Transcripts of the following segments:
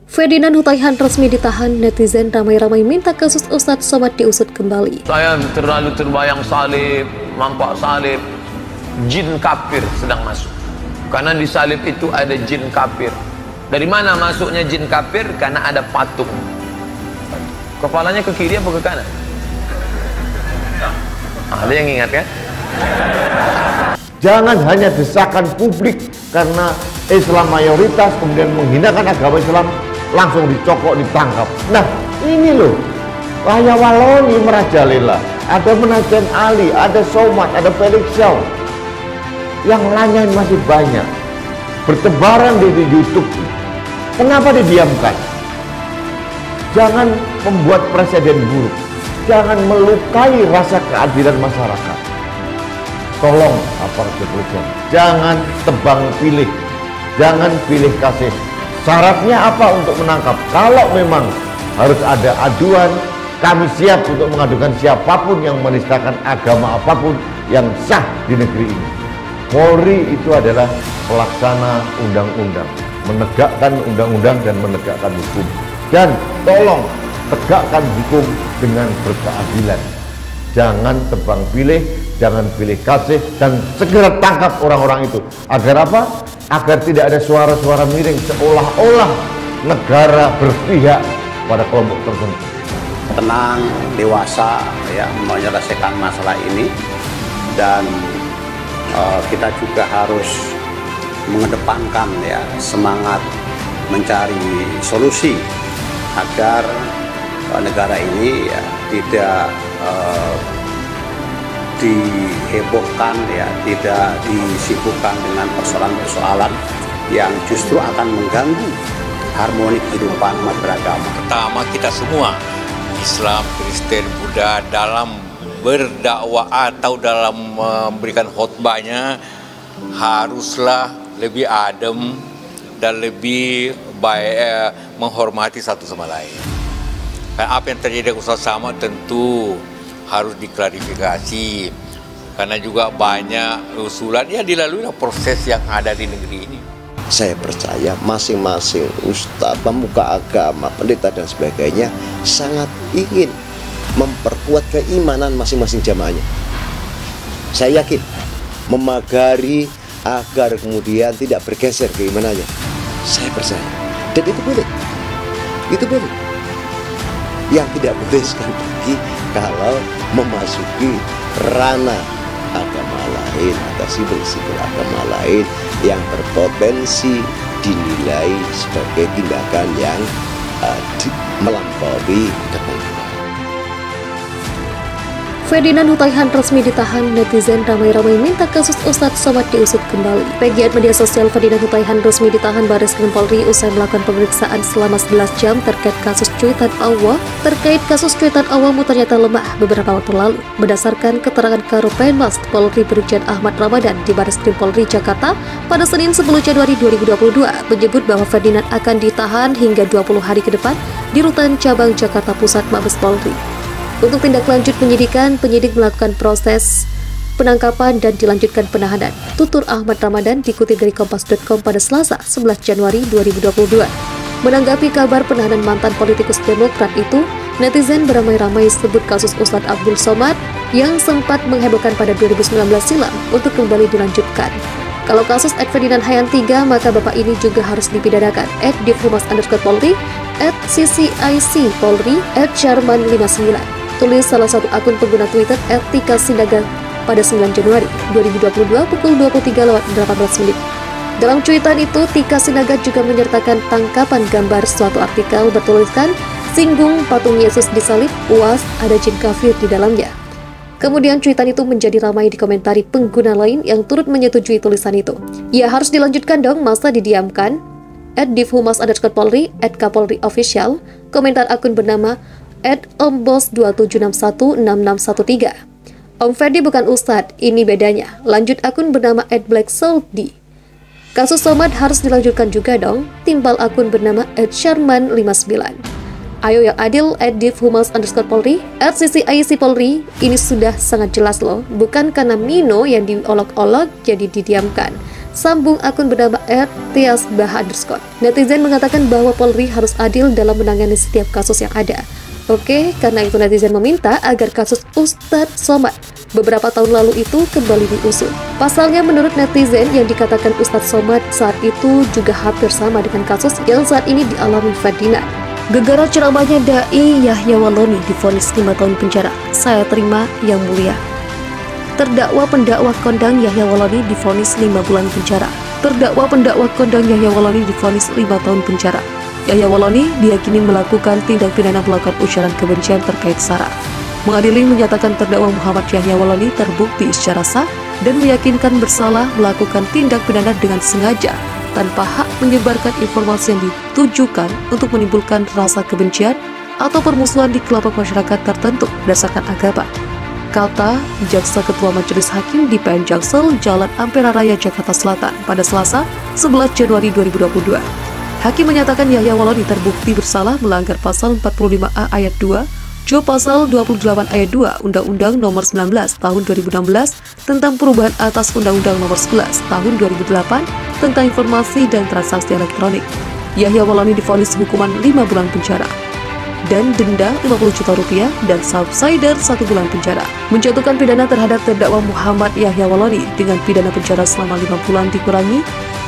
Ferdinand Hutaihan resmi ditahan, netizen ramai-ramai minta kasus Ustadz Somad diusut kembali. Saya terlalu terbayang salib, nampak salib, jin kafir sedang masuk. Karena di salib itu ada jin kafir. Dari mana masuknya jin kafir? Karena ada patung. Kepalanya ke kiri apa ke kanan? Ada yang ingat kan? Jangan hanya desakan publik karena Islam mayoritas kemudian menghinakan agama Islam, langsung dicokok, ditangkap. Nah ini loh, Raya Waloni merajalela, ada Menajan Ali, ada Somad, ada Felix Shaw, yang lainnya masih banyak bertebaran di YouTube. Kenapa didiamkan? Jangan membuat presiden buruk, jangan melukai rasa keadilan masyarakat. Tolong aparat kepolisian, jangan tebang pilih, jangan pilih kasih. Syaratnya apa untuk menangkap? Kalau memang harus ada aduan, kami siap untuk mengadukan siapapun yang menistakan agama apapun yang sah di negeri ini. Polri itu adalah pelaksana undang-undang, menegakkan undang-undang dan menegakkan hukum. Dan tolong tegakkan hukum dengan berkeadilan. Jangan tebang pilih, jangan pilih kasih, dan segera tangkap orang-orang itu. Agar apa? Agar tidak ada suara-suara miring seolah-olah negara berpihak pada kelompok tertentu. Tenang, dewasa, ya, menyelesaikan masalah ini, dan kita juga harus mengedepankan ya semangat mencari solusi agar negara ini ya tidak dihebohkan, ya, tidak disibukkan dengan persoalan-persoalan yang justru akan mengganggu harmoni kehidupan umat beragama. Pertama, kita semua Islam, Kristen, Buddha dalam berdakwah atau dalam memberikan khotbahnya haruslah lebih adem dan lebih baik, menghormati satu sama lain. Apa yang terjadi Ustaz Somad tentu harus diklarifikasi, karena juga banyak usulan ya dilalui proses yang ada di negeri ini. Saya percaya masing-masing ustadz, pemuka agama, pendeta dan sebagainya sangat ingin memperkuat keimanan masing-masing jamaahnya. Saya yakin memagari agar kemudian tidak bergeser keimanannya. Saya percaya, dan itu boleh, itu boleh. Yang tidak boleh sekali lagi kalau memasuki ranah agama lain atau simbol-simbol agama lain yang berpotensi dinilai sebagai tindakan yang melampaui ketentuan. Ferdinand Hutaihan resmi ditahan, netizen ramai-ramai minta kasus Ustadz Somad diusut kembali. Pegiat media sosial Ferdinand Hutaihan resmi ditahan Barreskrim Polri usai melakukan pemeriksaan selama 11 jam terkait kasus cuitan Awa. Kasus cuitan Awamu ternyata lemah beberapa waktu lalu. Berdasarkan keterangan Karopenmas Polri Brigjen Ahmad Ramadan di Barreskrim Polri Jakarta pada Senin 10 Januari 2022 menyebut bahwa Ferdinand akan ditahan hingga 20 hari ke depan di Rutan Cabang Jakarta Pusat Mabes Polri. Untuk tindak lanjut penyidikan, penyidik melakukan proses penangkapan dan dilanjutkan penahanan. Tutur Ahmad Ramadan dikutip dari Kompas.com pada Selasa 11 Januari 2022. Menanggapi kabar penahanan mantan politikus Demokrat itu, netizen beramai-ramai sebut kasus Ustadz Abdul Somad yang sempat menghebohkan pada 2019 silam untuk kembali dilanjutkan. Kalau kasus Ferdinand Hayan 3, maka bapak ini juga harus dipidanakan. @divhumas_polri, @ccIC Polri, @Sharman59. Tulis salah satu akun pengguna Twitter @tikasinaga pada 9 Januari 2022 pukul 23:18. Dalam cuitan itu, Tika Sinaga juga menyertakan tangkapan gambar suatu artikel bertuliskan "Singgung patung Yesus disalib, puas ada jin kafir di dalamnya". Kemudian cuitan itu menjadi ramai dikomentari pengguna lain yang turut menyetujui tulisan itu. Ya harus dilanjutkan dong, masa didiamkan? @divhumas_polri, @kapolri official, komentar akun bernama @ombos27616613. Om Ferdi bukan Ustadz, ini bedanya. Lanjut akun bernama @blacksaltdi. Kasus Somad harus dilanjutkan juga dong. Timbal akun bernama @sharman59. Ayo yang adil @divhumas_polri, @ccIC Polri. Ini sudah sangat jelas loh. Bukan karena Mino yang diolok-olok jadi didiamkan. Sambung akun bernama @tiasbah_. Netizen mengatakan bahwa Polri harus adil dalam menangani setiap kasus yang ada. Oke, karena itu netizen meminta agar kasus Ustadz Somad beberapa tahun lalu itu kembali diusut. Pasalnya menurut netizen yang dikatakan Ustadz Somad saat itu juga hampir sama dengan kasus yang saat ini dialami Ferdinand. Gegara ceramahnya Dai Yahya Walloni divonis 5 tahun penjara. Saya terima yang mulia. Terdakwa pendakwa kondang Yahya Walloni divonis 5 bulan penjara. Terdakwa pendakwa kondang Yahya Walloni divonis 5 tahun penjara. Yahya Walloni diyakini melakukan tindak pidana melakukan ujaran kebencian terkait SARA. Mengadili menyatakan terdakwa Muhammad Yahya Walloni terbukti secara sah dan meyakinkan bersalah melakukan tindak pidana dengan sengaja tanpa hak menyebarkan informasi yang ditujukan untuk menimbulkan rasa kebencian atau permusuhan di kelompok masyarakat tertentu berdasarkan agama. Kata Jaksa Ketua Majelis Hakim di PN Jaksel, Jalan Ampera Raya, Jakarta Selatan pada Selasa 11 Januari 2022. Hakim menyatakan Yahya Walloni terbukti bersalah melanggar pasal 45A ayat 2, Jo pasal 28 ayat 2 Undang-Undang Nomor 19 Tahun 2016 tentang perubahan atas Undang-Undang Nomor 11 Tahun 2008 tentang informasi dan transaksi elektronik. Yahya Walloni divonis hukuman 5 bulan penjara dan denda 50 juta rupiah dan subsidiar 1 bulan penjara. Menjatuhkan pidana terhadap terdakwa Muhammad Yahya Walloni dengan pidana penjara selama 5 bulan dikurangi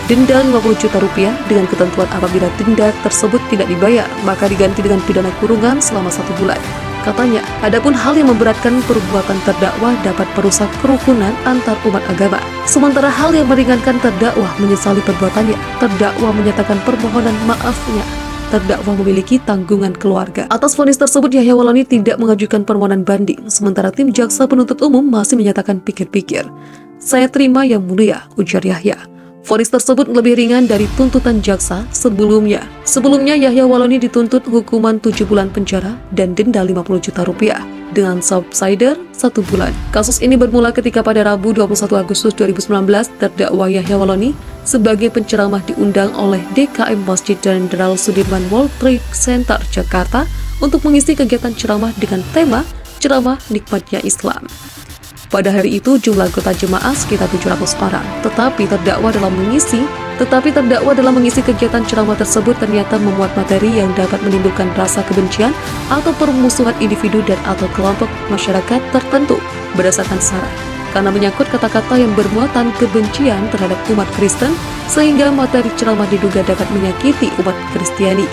denda 50 juta rupiah dengan ketentuan apabila denda tersebut tidak dibayar maka diganti dengan pidana kurungan selama 1 bulan. Katanya, adapun hal yang memberatkan perbuatan terdakwa dapat merusak kerukunan antar umat agama. Sementara hal yang meringankan terdakwa menyesali perbuatannya, terdakwa menyatakan permohonan maafnya. Terdakwa memiliki tanggungan keluarga. Atas vonis tersebut, Yahya Walloni tidak mengajukan permohonan banding, sementara tim jaksa penuntut umum masih menyatakan pikir-pikir. Saya terima yang mulia, ujar Yahya. Vonis tersebut lebih ringan dari tuntutan jaksa sebelumnya. Sebelumnya, Yahya Walloni dituntut hukuman 7 bulan penjara dan denda 50 juta rupiah dengan subsidiar 1 bulan. Kasus ini bermula ketika pada Rabu 21 Agustus 2019, terdakwa Yahya Walloni sebagai penceramah diundang oleh DKM Masjid Jenderal Sudirman World Trade Center, Jakarta untuk mengisi kegiatan ceramah dengan tema Ceramah Nikmatnya Islam. Pada hari itu jumlah anggota jemaah sekitar 700 orang, tetapi terdakwa dalam mengisi kegiatan ceramah tersebut ternyata memuat materi yang dapat menimbulkan rasa kebencian atau permusuhan individu dan atau kelompok masyarakat tertentu berdasarkan SARA, karena menyangkut kata-kata yang bermuatan kebencian terhadap umat Kristen, sehingga materi ceramah diduga dapat menyakiti umat Kristiani.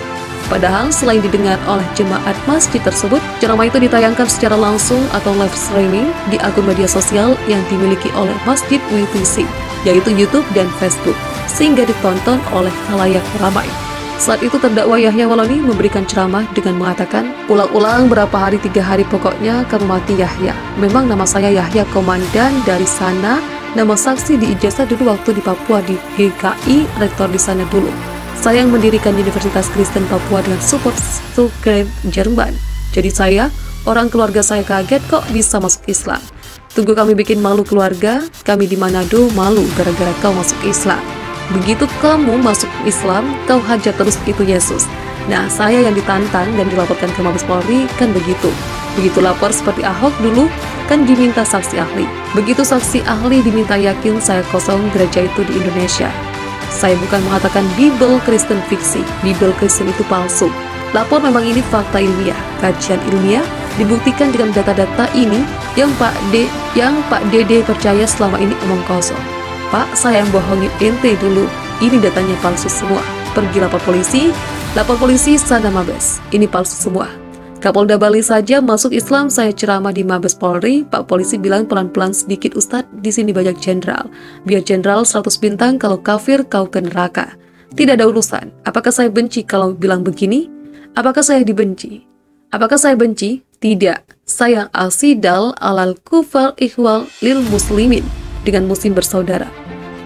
Padahal selain didengar oleh jemaat masjid tersebut, ceramah itu ditayangkan secara langsung atau live streaming di akun media sosial yang dimiliki oleh Masjid WTC, yaitu YouTube dan Facebook, sehingga ditonton oleh khalayak ramai. Saat itu terdakwa Yahya Walloni memberikan ceramah dengan mengatakan, ulang-ulang berapa hari 3 hari pokoknya kamu mati Yahya. Memang nama saya Yahya, komandan dari sana, nama saksi di ijazah dulu waktu di Papua di GKI, rektor di sana dulu. Saya yang mendirikan Universitas Kristen Papua dengan support Stuttgart, Jerman. Jadi saya, orang keluarga saya kaget kok bisa masuk Islam. Tunggu kami bikin malu keluarga, kami di Manado malu gara-gara kau masuk Islam. Begitu kamu masuk Islam, kau hajar terus itu Yesus. Nah, saya yang ditantang dan dilaporkan ke Mabes Polri kan begitu. Begitu lapor seperti Ahok dulu, kan diminta saksi ahli. Begitu saksi ahli diminta yakin saya kosong gereja itu di Indonesia. Saya bukan mengatakan Bible Kristen fiksi, Bible Kristen itu palsu. Lapor memang ini fakta ilmiah, kajian ilmiah, dibuktikan dengan data-data ini yang Pak Dede percaya selama ini omong kosong. Pak, saya yang bohongin ente dulu, ini datanya palsu semua. Pergi lapor polisi sana Mabes, ini palsu semua. Kapolda Bali saja masuk Islam, saya ceramah di Mabes Polri, Pak Polisi bilang pelan-pelan sedikit Ustadz, di sini banyak jenderal. Biar jenderal 100 bintang, kalau kafir kau ke neraka. Tidak ada urusan. Apakah saya benci kalau bilang begini? Apakah saya dibenci? Apakah saya benci? Tidak. Saya asidal alal kufar ikhwal lil muslimin. Dengan muslim bersaudara.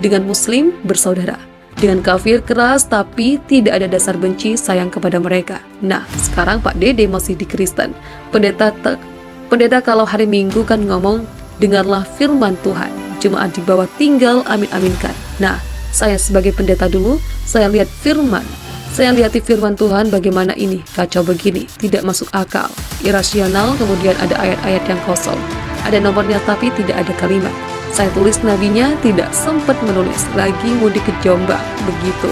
Dengan muslim bersaudara. Dengan kafir keras tapi tidak ada dasar benci sayang kepada mereka. Nah, sekarang Pak Dede masih di Kristen. Pendeta kalau hari Minggu kan ngomong, dengarlah firman Tuhan. Jemaat di bawah tinggal amin-aminkan. Nah, saya sebagai pendeta dulu, saya lihat firman. Saya lihati firman Tuhan bagaimana ini, kacau begini, tidak masuk akal, irasional, kemudian ada ayat-ayat yang kosong. Ada nomornya tapi tidak ada kalimat. Saya tulis nabinya tidak sempat menulis, lagi mudik ke Jombang. Begitu.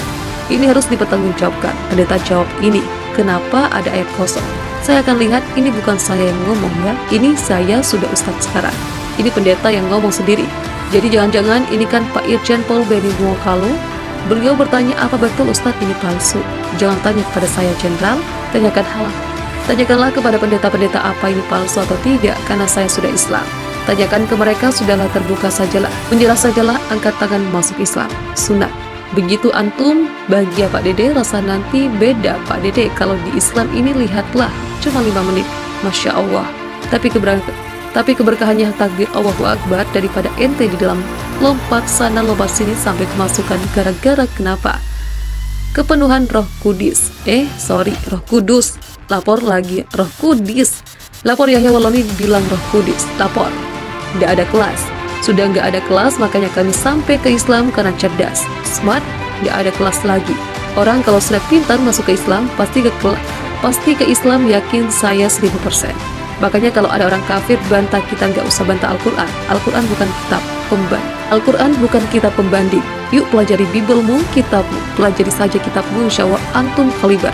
Ini harus dipertanggungjawabkan. Pendeta jawab ini, kenapa ada ayat kosong? Saya akan lihat, ini bukan saya yang ngomong ya. Ini saya sudah ustadz sekarang. Ini pendeta yang ngomong sendiri. Jadi jangan-jangan ini kan Pak Irjen Pol Benny Muokalo. Beliau bertanya apa betul ustadz ini palsu. Jangan tanya kepada saya jenderal, tanyakanlah kepada pendeta-pendeta apa ini palsu atau tidak, karena saya sudah Islam. Tanyakan ke mereka, sudahlah, terbuka sajalah, menjelas sajalah, angkat tangan masuk Islam, sunat. Begitu antum, bahagia Pak Dede, rasa nanti beda Pak Dede. Kalau di Islam ini lihatlah, cuma 5 menit, Masya Allah. Tapi keberkahannya takbir Allahu Akbar daripada ente di dalam lompat sana lompat sini sampai kemasukan gara-gara kenapa? Kepenuhan Roh Kudus. Roh Kudus. Lapor lagi, Roh Kudus. Lapor Yahya Waloni bilang Roh Kudus. Lapor. Nggak ada kelas. Sudah nggak ada kelas, makanya kami sampai ke Islam karena cerdas, smart. Nggak ada kelas lagi. Orang kalau sudah pintar masuk ke Islam, pasti ke Islam, yakin saya 1000%. Makanya kalau ada orang kafir bantah, kita nggak usah bantah Al-Quran. Al-Quran bukan kitab pembanding. Al-Quran bukan kitab pembanding. Yuk pelajari Bibelmu, kitabmu. Pelajari saja kitabmu, insya Allah antum khalibar.